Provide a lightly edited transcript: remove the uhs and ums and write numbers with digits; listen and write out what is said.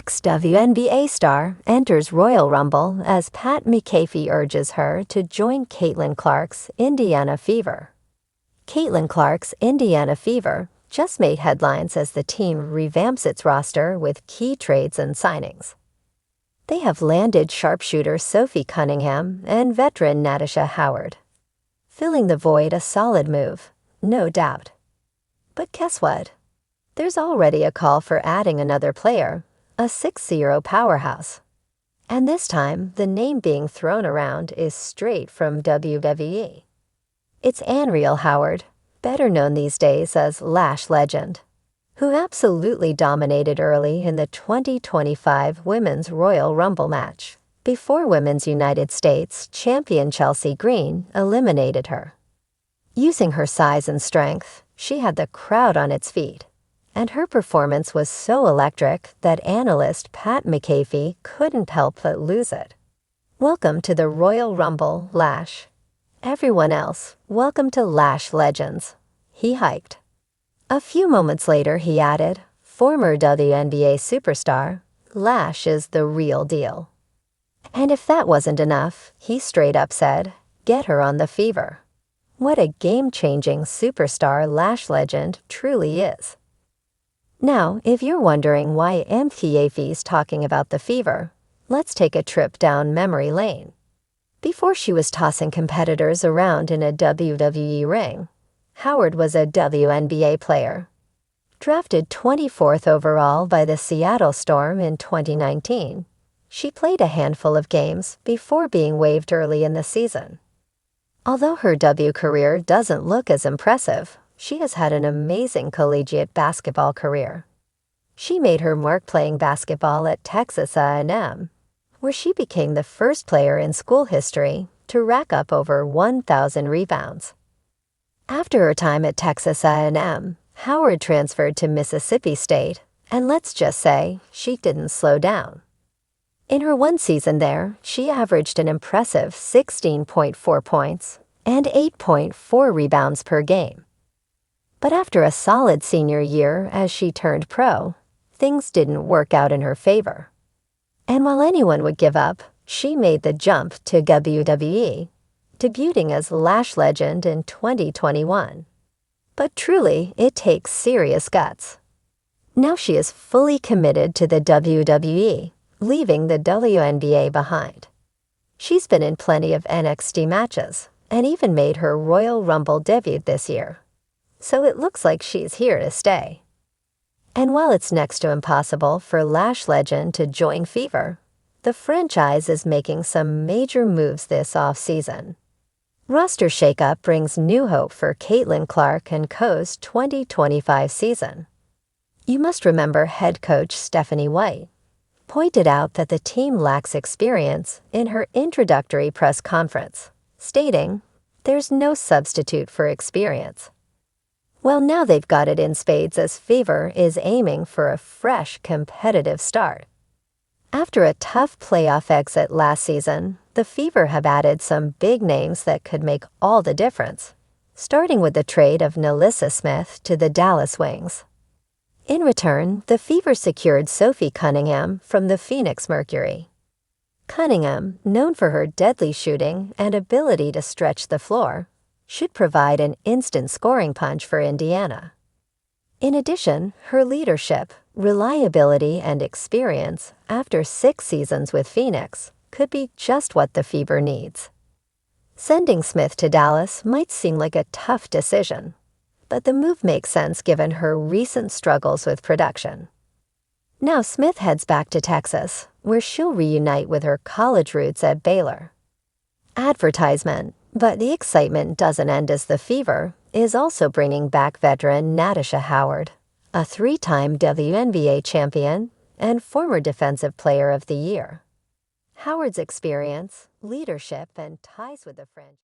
Ex-WNBA star enters Royal Rumble as Pat McAfee urges her to join Caitlin Clark's Indiana Fever. Caitlin Clark's Indiana Fever just made headlines as the team revamps its roster with key trades and signings. They have landed sharpshooter Sophie Cunningham and veteran Natasha Howard. Filling the void, a solid move, no doubt. But guess what? There's already a call for adding another player, a 6-0 powerhouse. And this time, the name being thrown around is straight from WWE. It's Anriel Howard, better known these days as Lash Legend, who absolutely dominated early in the 2025 Women's Royal Rumble match, before Women's United States champion Chelsea Green eliminated her. Using her size and strength, she had the crowd on its feet, and her performance was so electric that analyst Pat McAfee couldn't help but lose it. "Welcome to the Royal Rumble, Lash. Everyone else, welcome to Lash Legends," he hiked. A few moments later, he added, "Former WNBA superstar, Lash is the real deal." And if that wasn't enough, he straight up said, "Get her on the Fever." What a game-changing superstar Lash Legend truly is. Now, if you're wondering why McAfee's talking about the Fever, let's take a trip down memory lane. Before she was tossing competitors around in a WWE ring, Howard was a WNBA player. Drafted 24th overall by the Seattle Storm in 2019, she played a handful of games before being waived early in the season. Although her W career doesn't look as impressive, she has had an amazing collegiate basketball career. She made her mark playing basketball at Texas A&M, where she became the first player in school history to rack up over 1,000 rebounds. After her time at Texas A&M, Howard transferred to Mississippi State, and let's just say she didn't slow down. In her one season there, she averaged an impressive 16.4 points and 8.4 rebounds per game. But after a solid senior year as she turned pro, things didn't work out in her favor. And while anyone would give up, she made the jump to WWE, debuting as Lash Legend in 2021. But truly, it takes serious guts. Now she is fully committed to the WWE, leaving the WNBA behind. She's been in plenty of NXT matches, and even made her Royal Rumble debut this year. So it looks like she's here to stay. And while it's next to impossible for Lash Legend to join Fever, the franchise is making some major moves this offseason. Roster shakeup brings new hope for Caitlin Clark and Co.'s 2025 season. You must remember head coach Stephanie White pointed out that the team lacks experience in her introductory press conference, stating, "There's no substitute for experience." Well, now they've got it in spades as Fever is aiming for a fresh, competitive start. After a tough playoff exit last season, the Fever have added some big names that could make all the difference, starting with the trade of Nalissa Smith to the Dallas Wings. In return, the Fever secured Sophie Cunningham from the Phoenix Mercury. Cunningham, known for her deadly shooting and ability to stretch the floor, should provide an instant scoring punch for Indiana. In addition, her leadership, reliability, and experience after 6 seasons with Phoenix could be just what the Fever needs. Sending Smith to Dallas might seem like a tough decision, but the move makes sense given her recent struggles with production. Now Smith heads back to Texas, where she'll reunite with her college roots at Baylor. Advertisement, but the excitement doesn't end as the Fever is also bringing back veteran Natasha Howard, a 3-time WNBA champion and former Defensive Player of the Year. Howard's experience, leadership, and ties with the franchise